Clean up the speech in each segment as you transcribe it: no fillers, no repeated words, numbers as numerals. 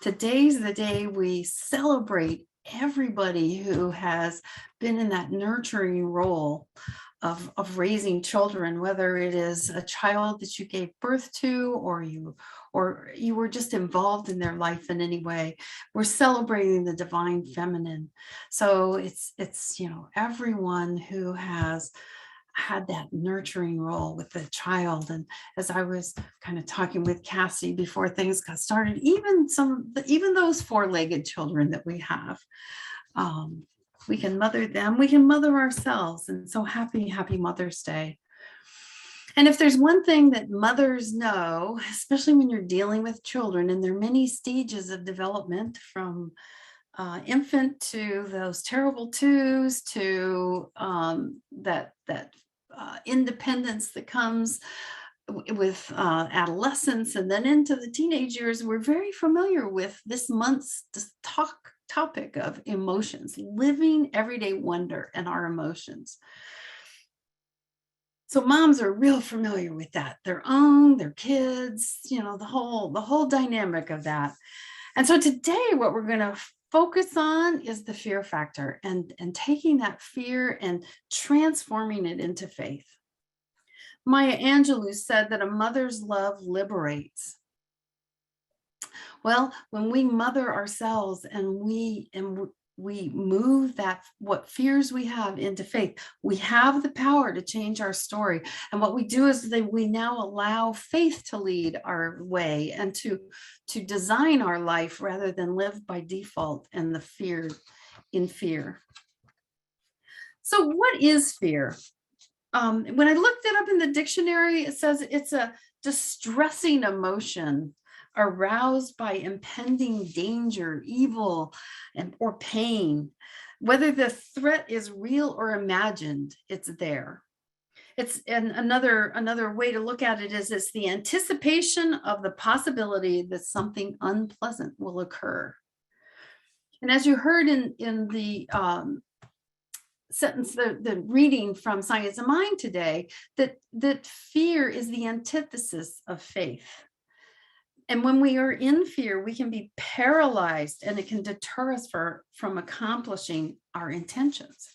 Today's the day we celebrate everybody who has been in that nurturing role of raising children, whether it is a child that you gave birth to or you were just involved in their life in any way. We're celebrating the divine feminine. So it's everyone who has had that nurturing role with the child. And as I was kind of talking with Cassie before things got started, even those four-legged children that we have, um, we can mother them, we can mother ourselves. And so happy Mother's Day. And if there's one thing that mothers know, especially when you're dealing with children, and there are many stages of development from infant to those terrible twos to that independence that comes with adolescence and then into the teenage years, we're very familiar with this month's topic of emotions, living everyday wonder and our emotions. So moms are real familiar with that, their kids, the whole dynamic of that. And so today, what we're going to focus on is the fear factor and taking that fear and transforming it into faith. Maya Angelou said that a mother's love liberates. Well, when we mother ourselves and we move that what fears we have into faith, we have the power to change our story. And what we do is that we now allow faith to lead our way and to design our life rather than live by default and the fear in fear. So what is fear? When I looked it up in the dictionary, it says it's a distressing emotion aroused by impending danger, evil, or pain. Whether the threat is real or imagined, it's there. And another way to look at it is it's the anticipation of the possibility that something unpleasant will occur. And as you heard in the sentence, the reading from Science of Mind today, that fear is the antithesis of faith. And when we are in fear, we can be paralyzed and it can deter us from accomplishing our intentions.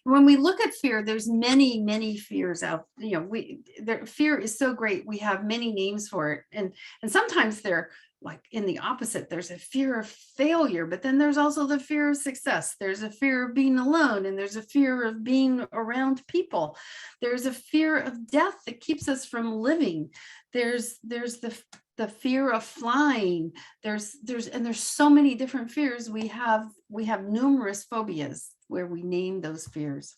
When we look at fear, there's many fears out. Fear is so great. We have many names for it. And sometimes they're like in the opposite. There's a fear of failure, but then there's also the fear of success. There's a fear of being alone, and there's a fear of being around people. There's a fear of death that keeps us from living. There's the fear of flying. There's so many different fears. We have numerous phobias where we name those fears.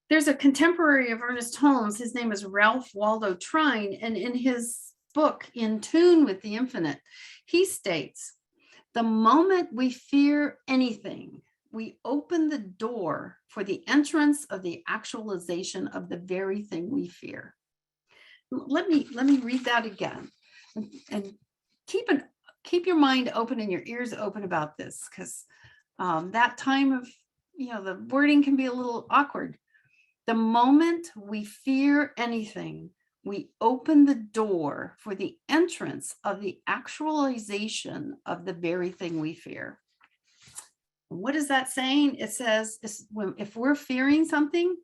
There's a contemporary of Ernest Holmes. His name is Ralph Waldo Trine, and in his book, In Tune with the Infinite, he states, the moment we fear anything, we open the door for the entrance of the actualization of the very thing we fear. Let me read that again, and keep your mind open and your ears open about this, because that time of, the wording can be a little awkward. The moment we fear anything, we open the door for the entrance of the actualization of the very thing we fear. What is that saying? It says if we're fearing something,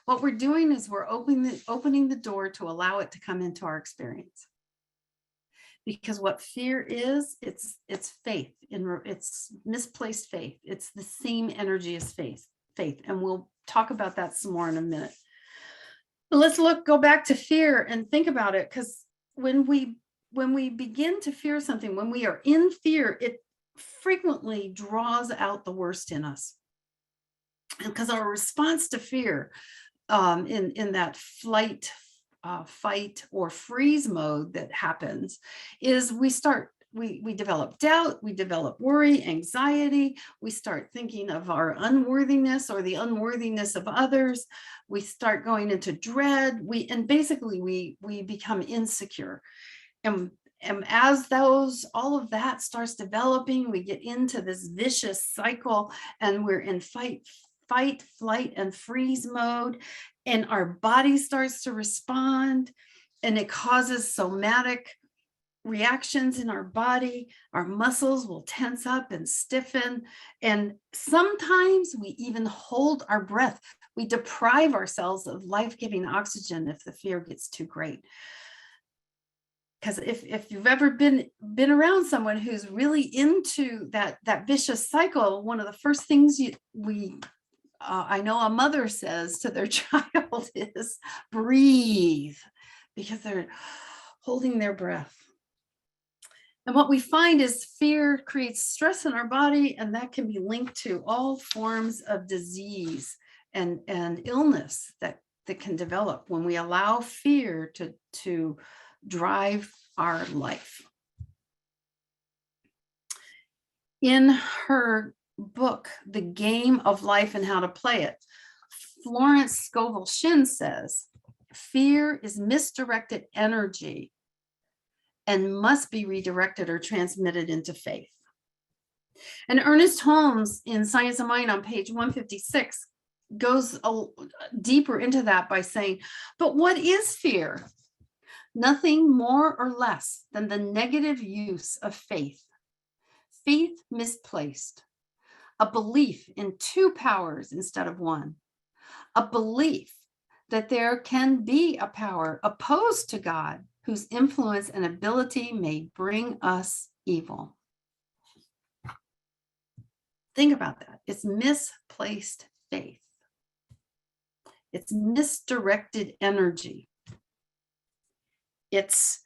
what we're doing is we're opening the door to allow it to come into our experience. Because what fear is, it's faith, it's misplaced faith. It's the same energy as faith, and we'll talk about that some more in a minute. But let's go back to fear and think about it, because when we begin to fear something, when we are in fear, it frequently draws out the worst in us. And because our response to fear in that flight, fight, or freeze mode that happens is we develop doubt, we develop worry, anxiety, we start thinking of our unworthiness or the unworthiness of others, we start going into dread, basically we become insecure. And as all of that starts developing, we get into this vicious cycle, and we're in fight, flight, and freeze mode, and our body starts to respond, and it causes somatic reactions in our body. Our muscles will tense up and stiffen. And sometimes we even hold our breath. We deprive ourselves of life-giving oxygen if the fear gets too great. Because if you've ever been around someone who's really into that vicious cycle, one of the first things I know a mother says to their child is breathe, because they're holding their breath. And what we find is fear creates stress in our body, and that can be linked to all forms of disease and illness that can develop when we allow fear to drive our life. In her book, The Game of Life and How to Play It, Florence Scovel Shinn says, fear is misdirected energy and must be redirected or transmitted into faith. And Ernest Holmes in Science of Mind on page 156 goes deeper into that by saying, but what is fear? Nothing more or less than the negative use of faith. Faith misplaced. A belief in two powers instead of one. A belief that there can be a power opposed to God whose influence and ability may bring us evil. Think about that. It's misplaced faith. It's misdirected energy. It's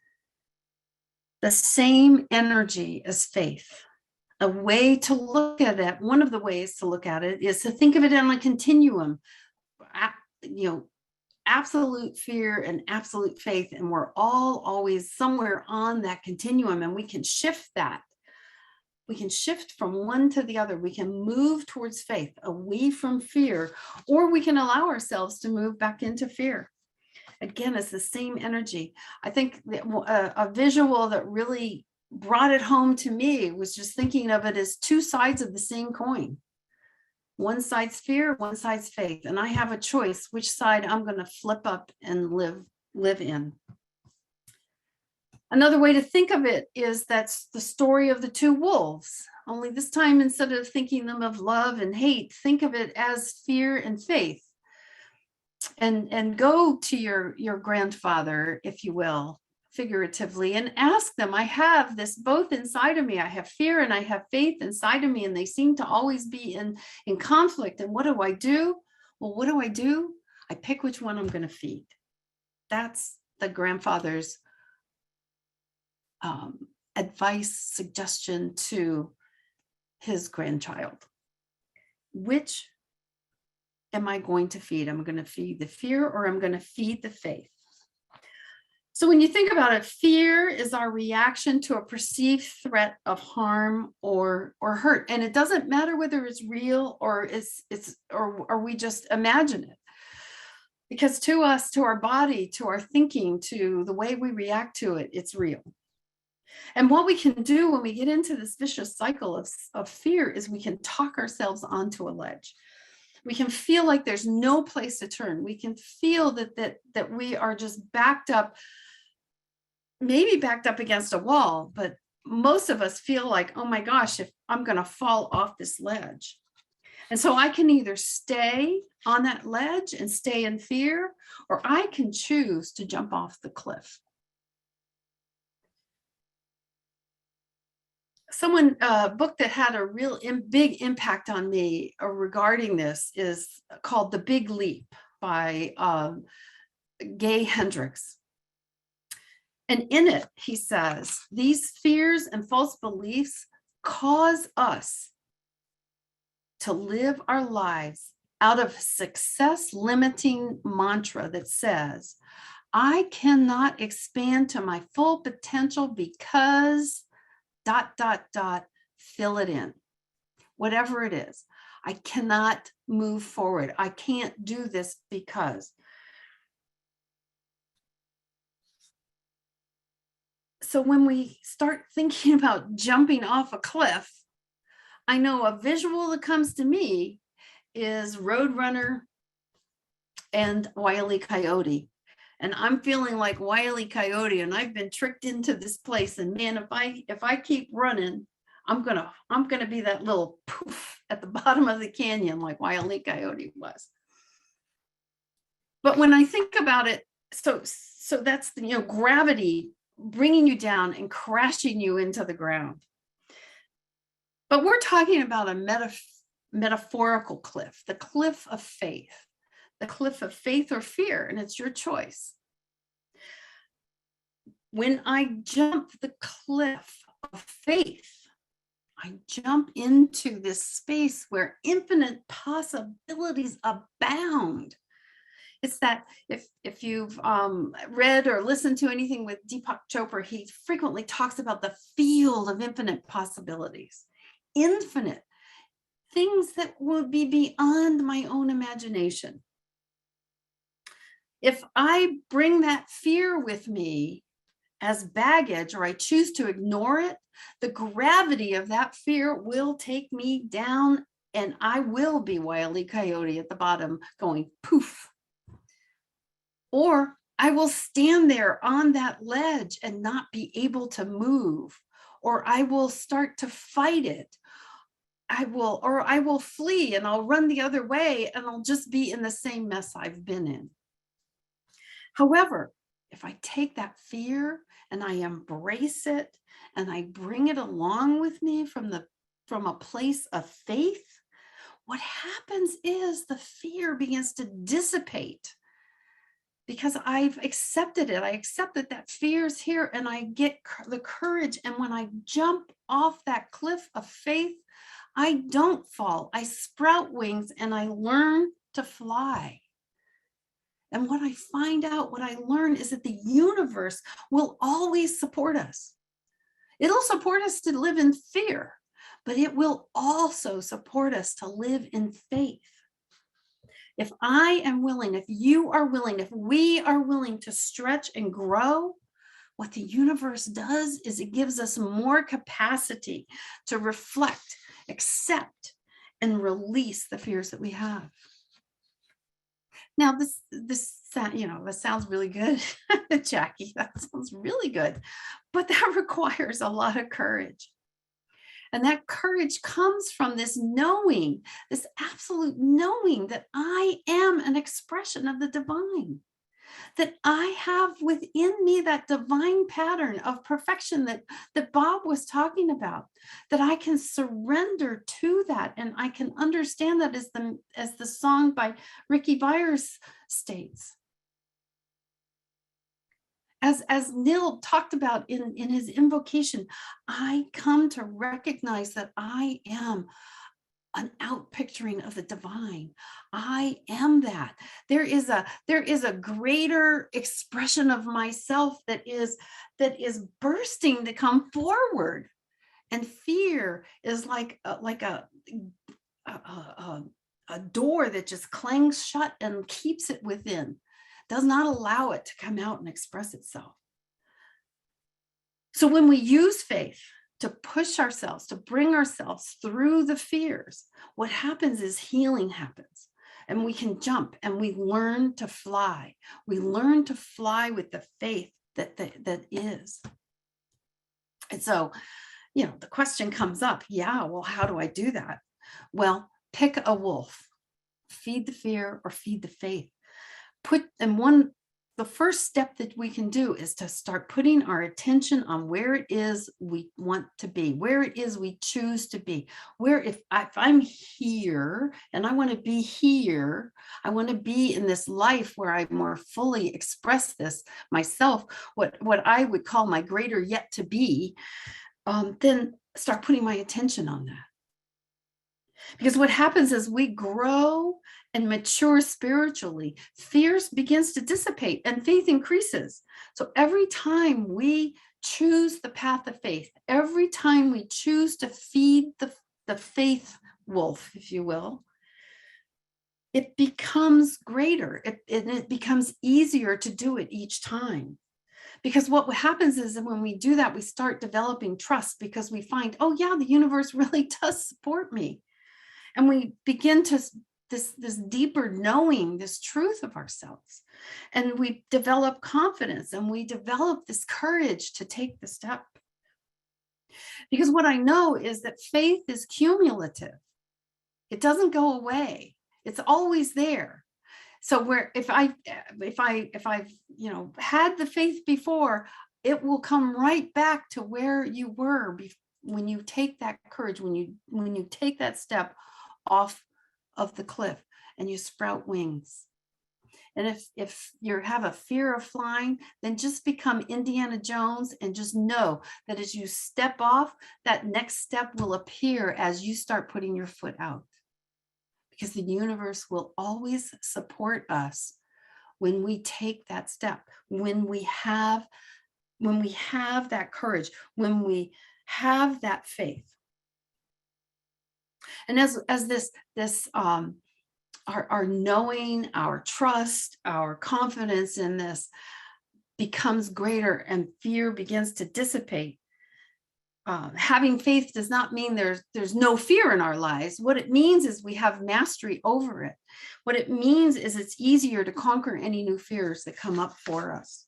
the same energy as faith. A way to look at it, one of the ways to look at it is to think of it on a continuum, absolute fear and absolute faith. And we're all always somewhere on that continuum, and we can shift that. We can shift from one to the other. We can move towards faith, away from fear, or we can allow ourselves to move back into fear. Again, it's the same energy. I think a visual that really brought it home to me was just thinking of it as two sides of the same coin. One side's fear, one side's faith. And I have a choice which side I'm going to flip up and live in. Another way to think of it is that's the story of the two wolves. Only this time, instead of thinking them of love and hate, think of it as fear and faith. And go to your grandfather, if you will, figuratively, and ask them, I have this both inside of me. I have fear and I have faith inside of me, and they seem to always be in conflict. And what do I do? Well, what do I do? I pick which one I'm going to feed. That's the grandfather's advice, suggestion to his grandchild. Which am I going to feed? I'm going to feed the fear, or I'm going to feed the faith. So when you think about it, fear is our reaction to a perceived threat of harm or hurt. And it doesn't matter whether it's real or or we just imagine it. Because to us, to our body, to our thinking, to the way we react to it, it's real. And what we can do when we get into this vicious cycle of fear is we can talk ourselves onto a ledge. We can feel like there's no place to turn. We can feel that we are just backed up, maybe backed up against a wall, but most of us feel like, oh my gosh, if I'm going to fall off this ledge. And so I can either stay on that ledge and stay in fear, or I can choose to jump off the cliff. A book that had a real big impact on me regarding this is called The Big Leap by Gay Hendricks. And in it, he says, these fears and false beliefs cause us to live our lives out of success limiting mantra that says, I cannot expand to my full potential because ... fill it in, whatever it is. I cannot move forward. I can't do this because. So when we start thinking about jumping off a cliff, I know a visual that comes to me is Roadrunner and Wile E. Coyote. and I'm feeling like Wile E. Coyote, and I've been tricked into this place. And man, if I keep running, I'm gonna be that little poof at the bottom of the canyon like Wile E. Coyote was. But when I think about it, so that's gravity bringing you down and crashing you into the ground. But we're talking about a metaphorical cliff, the cliff of faith or fear, and it's your choice. When I jump the cliff of faith, I jump into this space where infinite possibilities abound. It's that if you've read or listened to anything with Deepak Chopra, he frequently talks about the field of infinite possibilities, infinite things that would be beyond my own imagination. If I bring that fear with me as baggage, or I choose to ignore it, the gravity of that fear will take me down, and I will be Wile E. Coyote at the bottom going poof. Or I will stand there on that ledge and not be able to move, or I will start to fight it. I will flee and I'll run the other way, and I'll just be in the same mess I've been in. However, if I take that fear and I embrace it and I bring it along with me from a place of faith, what happens is the fear begins to dissipate because I've accepted it. I accept that fear is here, and I get the courage. And when I jump off that cliff of faith, I don't fall. I sprout wings and I learn to fly. And what I find out, what I learn, is that the universe will always support us. It'll support us to live in fear, but it will also support us to live in faith. If I am willing, if you are willing, if we are willing to stretch and grow, what the universe does is it gives us more capacity to reflect, accept, and release the fears that we have. Now, this sounds really good, Jackie. That sounds really good, but that requires a lot of courage. And that courage comes from this knowing, this absolute knowing that I am an expression of the divine, that I have within me that divine pattern of perfection that Bob was talking about, that I can surrender to that, and I can understand that as the song by Ricky Byers states. As Neil talked about in his invocation, I come to recognize that I am an outpicturing of the divine. I am that. There is a greater expression of myself that is bursting to come forward, and fear is like a door that just clangs shut and keeps it within, does not allow it to come out and express itself. So when we use faith to push ourselves, to bring ourselves through the fears, what happens is healing happens, and we can jump and we learn to fly. We learn to fly with the faith that is. And so, the question comes up, well, how do I do that? Well, pick a wolf, feed the fear or feed the faith. The first step that we can do is to start putting our attention on where it is we want to be, where it is we choose to be, where if I'm here and I want to be here, I want to be in this life where I more fully express this myself, what I would call my greater yet to be, then start putting my attention on that. Because what happens is we grow and mature spiritually, fears begins to dissipate and faith increases. So every time we choose the path of faith, every time we choose to feed the faith wolf, if you will, it becomes greater. It becomes easier to do it each time. Because what happens is that when we do that, we start developing trust, because we find, oh yeah, the universe really does support me. And we begin to this deeper knowing, this truth of ourselves. And we develop confidence and we develop this courage to take the step. Because what I know is that faith is cumulative. It doesn't go away. It's always there. So where if I've had the faith before, it will come right back to where you were when you take that courage, when you take that step off of the cliff and you sprout wings. And if you have a fear of flying, then just become Indiana Jones and just know that as you step off, that next step will appear as you start putting your foot out. Because the universe will always support us when we take that step, when we have that courage, when we have that faith. And as this our knowing, our trust, our confidence in this becomes greater and fear begins to dissipate. Having faith does not mean there's no fear in our lives. What it means is we have mastery over it. What it means is it's easier to conquer any new fears that come up for us.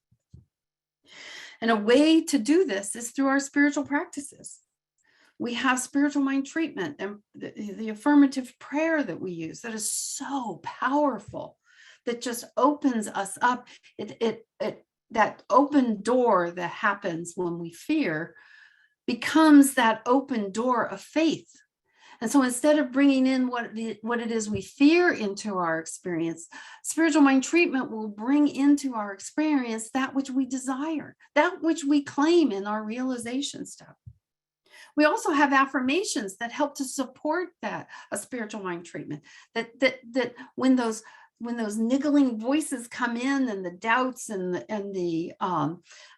And a way to do this is through our spiritual practices. We have spiritual mind treatment and the affirmative prayer that we use that is so powerful, that just opens us up. That open door that happens when we fear becomes that open door of faith. And so instead of bringing in what it is we fear into our experience, spiritual mind treatment will bring into our experience that which we desire, that which we claim in our realization step. We also have affirmations that help to support that, a spiritual mind treatment, that when those niggling voices come in and the doubts and the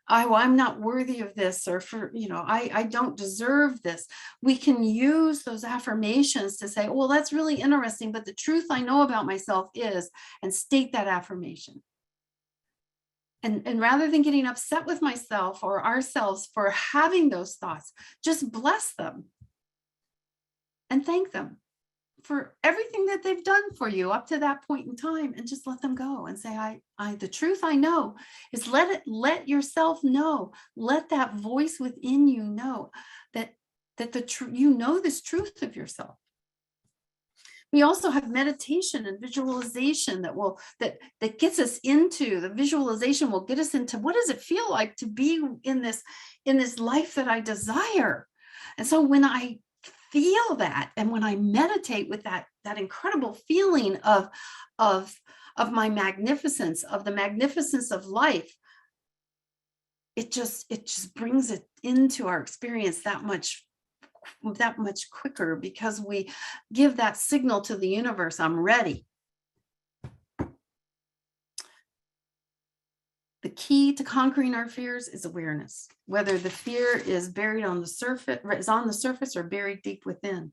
I'm not worthy of this, or I don't deserve this, we can use those affirmations to say, well, that's really interesting, but the truth I know about myself is, and state that affirmation. And rather than getting upset with myself or ourselves for having those thoughts, just bless them and thank them for everything that they've done for you up to that point in time, and just let them go and say, I the truth I know is, let yourself know, let that voice within you know that you know this truth of yourself. We also have meditation and visualization that gets us into, the visualization will get us into, what does it feel like to be in this life that I desire? And so when I feel that, and when I meditate with that incredible feeling of my magnificence, of the magnificence of life, it just brings it into our experience that much quicker, because we give that signal to the universe, I'm ready. The key to conquering our fears is awareness, whether the fear is buried on the surface or buried deep within.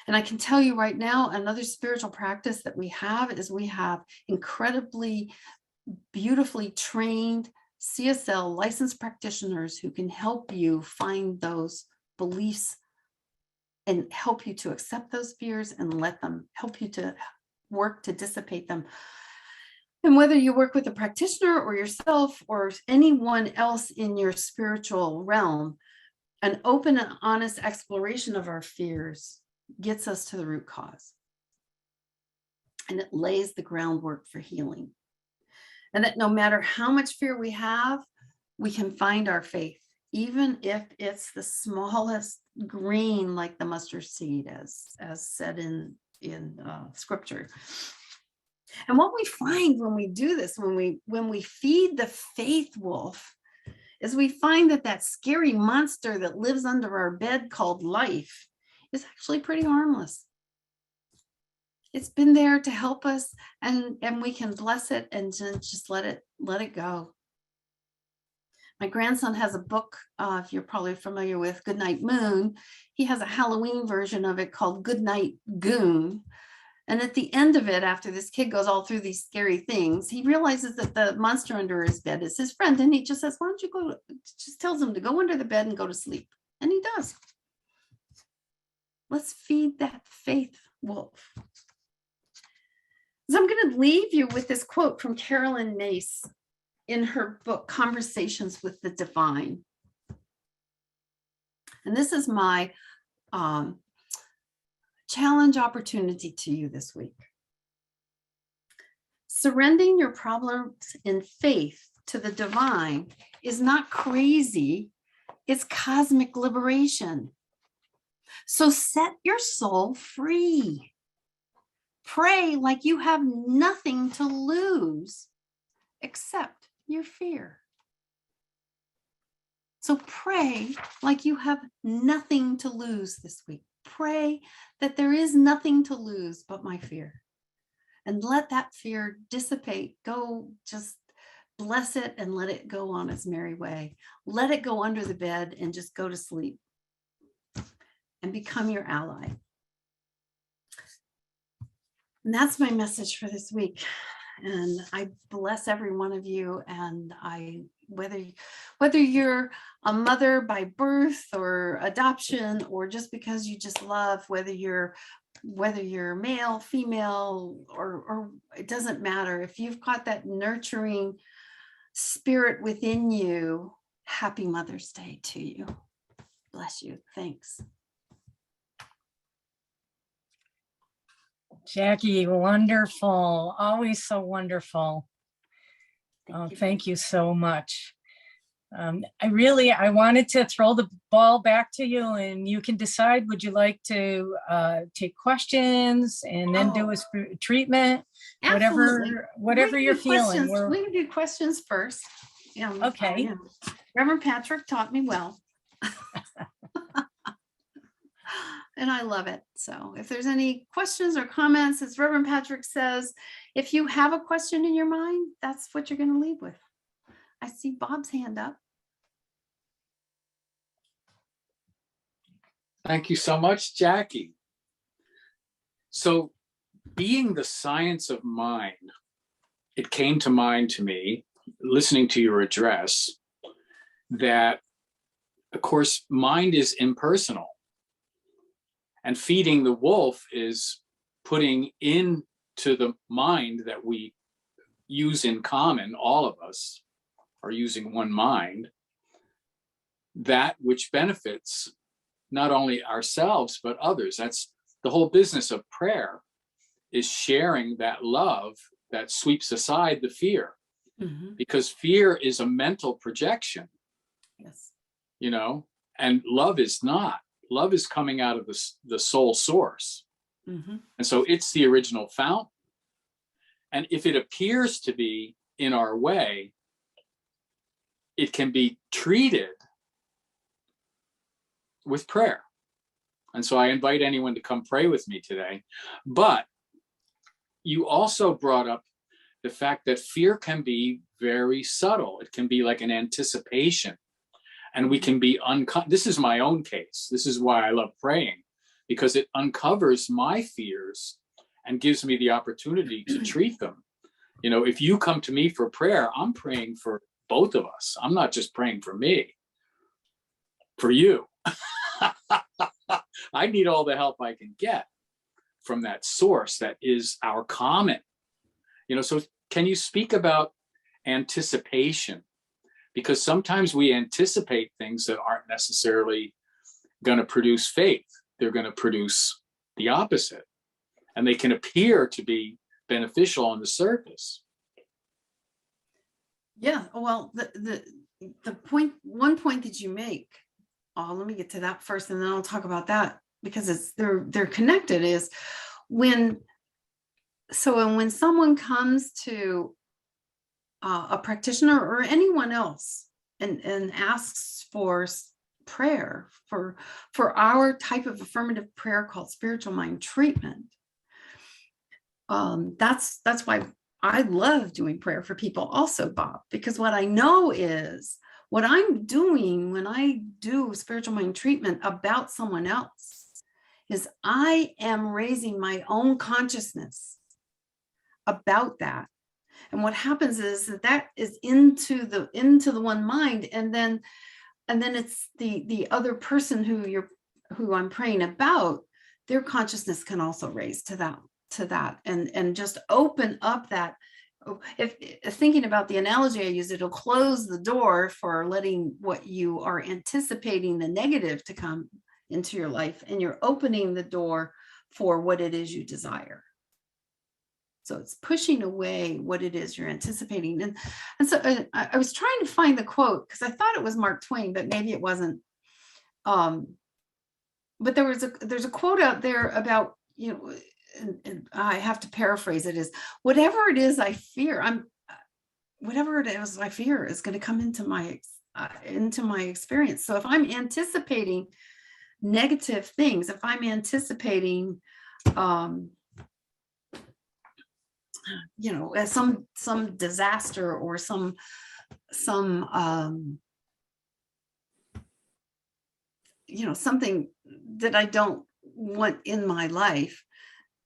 And I can tell you right now, another spiritual practice that we have is we have incredibly beautifully trained CSL licensed practitioners who can help you find those beliefs and help you to accept those fears and let them help you to work to dissipate them. And whether you work with a practitioner or yourself or anyone else in your spiritual realm, an open and honest exploration of our fears gets us to the root cause. And it lays the groundwork for healing. And that no matter how much fear we have, we can find our faith, even if it's the smallest grain, like the mustard seed, as said in scripture. And what we find when we do this, when we feed the faith wolf, is we find that scary monster that lives under our bed called life is actually pretty harmless. It's been there to help us, and we can bless it and just let it go. My grandson has a book, if you're probably familiar with Goodnight Moon. He has a Halloween version of it called Goodnight Goon. And at the end of it, after this kid goes all through these scary things, he realizes that the monster under his bed is his friend. And he just says, why don't you go, just tells him to go under the bed and go to sleep. And he does. Let's feed that faith wolf. So I'm going to leave you with this quote from Carolyn Myss in her book, Conversations with the Divine. And this is my challenge opportunity to you this week. Surrendering your problems in faith to the divine is not crazy, it's cosmic liberation. So set your soul free. Pray like you have nothing to lose except your fear. So pray like you have nothing to lose this week. Pray that there is nothing to lose but my fear. And let that fear dissipate. Go, just bless it and let it go on its merry way. Let it go under the bed and just go to sleep and become your ally. And that's my message for this week. And I bless every one of you. And whether you're a mother by birth or adoption, or just because you just love, whether you're male, female, or it doesn't matter. If you've got that nurturing spirit within you, happy Mother's Day to you. Bless you. Thanks. Jackie, wonderful. Always so wonderful. Thank you so much. I wanted to throw the ball back to you, and you can decide, would you like to take questions and then do a treatment? Absolutely. Whatever you're feeling. We can do questions first. Yeah. Okay. Reverend Patrick taught me well. And I love it. So if there's any questions or comments, as Reverend Patrick says, if you have a question in your mind, that's what you're going to leave with. I see Bob's hand up. Thank you so much, Jackie. So, being the science of mind, it came to mind to me, listening to your address, that, of course, mind is impersonal. And feeding the wolf is putting into the mind that we use in common, all of us are using one mind, that which benefits not only ourselves, but others. That's the whole business of prayer, is sharing that love that sweeps aside the fear. Mm-hmm. Because fear is a mental projection. Yes. And love is not. Love is coming out of the soul source. Mm-hmm. And so it's the original fountain. And if it appears to be in our way, it can be treated with prayer. And so I invite anyone to come pray with me today. But you also brought up the fact that fear can be very subtle. It can be like an anticipation. And we can be this is my own case. This is why I love praying, because it uncovers my fears and gives me the opportunity to treat them. If you come to me for prayer, I'm praying for both of us. I'm not just praying for me, for you. I need all the help I can get from that source that is our common. So can you speak about anticipation? Because sometimes we anticipate things that aren't necessarily going to produce faith. They're going to produce the opposite. And they can appear to be beneficial on the surface. Yeah, well, the one point that you make, let me get to that first, and then I'll talk about that, because they're connected, is when someone comes to a practitioner or anyone else and asks for prayer for our type of affirmative prayer called spiritual mind treatment, that's why I love doing prayer for people also, Bob, because what I know is what I'm doing when I do spiritual mind treatment about someone else is I am raising my own consciousness about that. And what happens is that is into the one mind, and then it's the other person who I'm praying about, their consciousness can also raise to to that, and just open up that. If thinking about the analogy I use, it'll close the door for letting what you are anticipating, the negative, to come into your life, and you're opening the door for what it is you desire. So it's pushing away what it is you're anticipating. And so I was trying to find the quote, because I thought it was Mark Twain, but maybe it wasn't. But there's a quote out there about, and I have to paraphrase it, is whatever it is I fear, whatever it is I fear is going to come into my experience. So if I'm anticipating negative things, if I'm anticipating some disaster, or some something that I don't want in my life,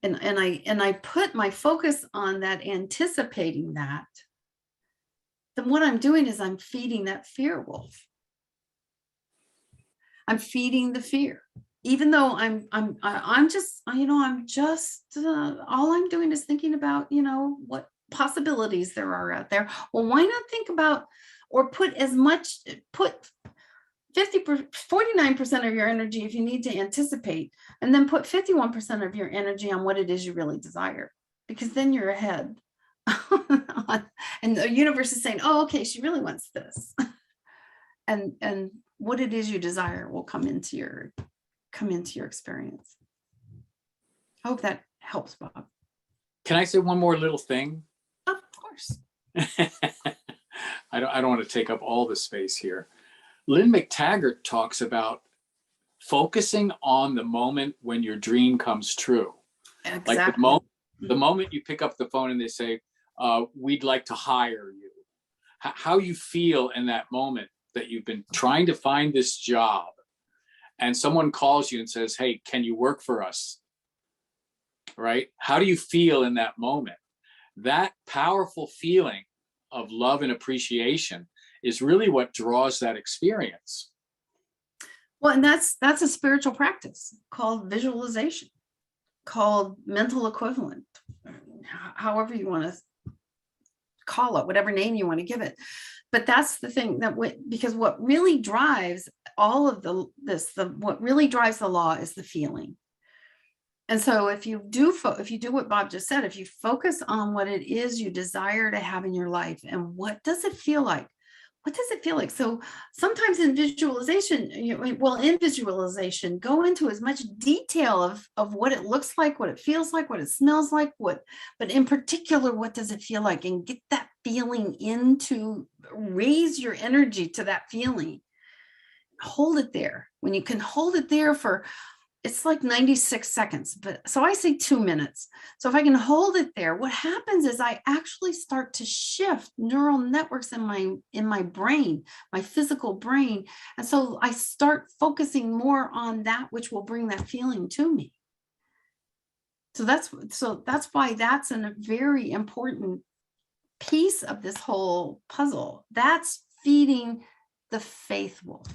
and I put my focus on that, anticipating that, then what I'm doing is I'm feeding that fear wolf. I'm feeding the fear, even though I'm just all I'm doing is thinking about, what possibilities there are out there. Well, why not think about, or put 49% of your energy, if you need to anticipate, and then put 51% of your energy on what it is you really desire, because then you're ahead. And the universe is saying, oh, okay, she really wants this. And what it is you desire will come into your experience. I hope that helps, Bob. Can I say one more little thing? Of course. I don't want to take up all the space here. Lynn McTaggart talks about focusing on the moment when your dream comes true. Exactly. Like the moment you pick up the phone and they say, we'd like to hire you. How you feel in that moment that you've been trying to find this job, and someone calls you and says, hey, can you work for us? Right? How do you feel in that moment? That powerful feeling of love and appreciation is really what draws that experience. Well, and that's a spiritual practice called visualization, called mental equivalent, however you want to call it, whatever name you want to give it. But that's the thing, that because what really drives all of what really drives the law is the feeling. And so if you do what Bob just said, if you focus on what it is you desire to have in your life, and what does it feel like? What does it feel like? So sometimes in visualization, go into as much detail of what it looks like, what it feels like, what it smells like, but in particular, what does it feel like? And get that feeling raise your energy to that feeling. Hold it there. When you can hold it there for, it's like 96 seconds, but so I say 2 minutes. So if I can hold it there, what happens is I actually start to shift neural networks in my brain, my physical brain. And so I start focusing more on that which will bring that feeling to me. So that's why that's a very important piece of this whole puzzle. That's feeding the faith wolf.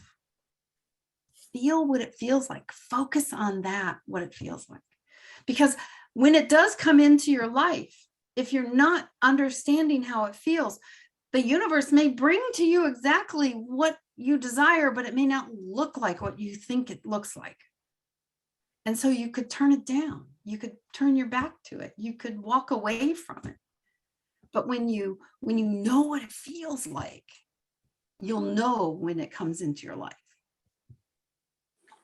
Feel what it feels like. Focus on that, what it feels like. Because when it does come into your life, if you're not understanding how it feels, the universe may bring to you exactly what you desire, but it may not look like what you think it looks like. And so you could turn it down. You could turn your back to it. You could walk away from it. But when you know what it feels like, you'll know when it comes into your life.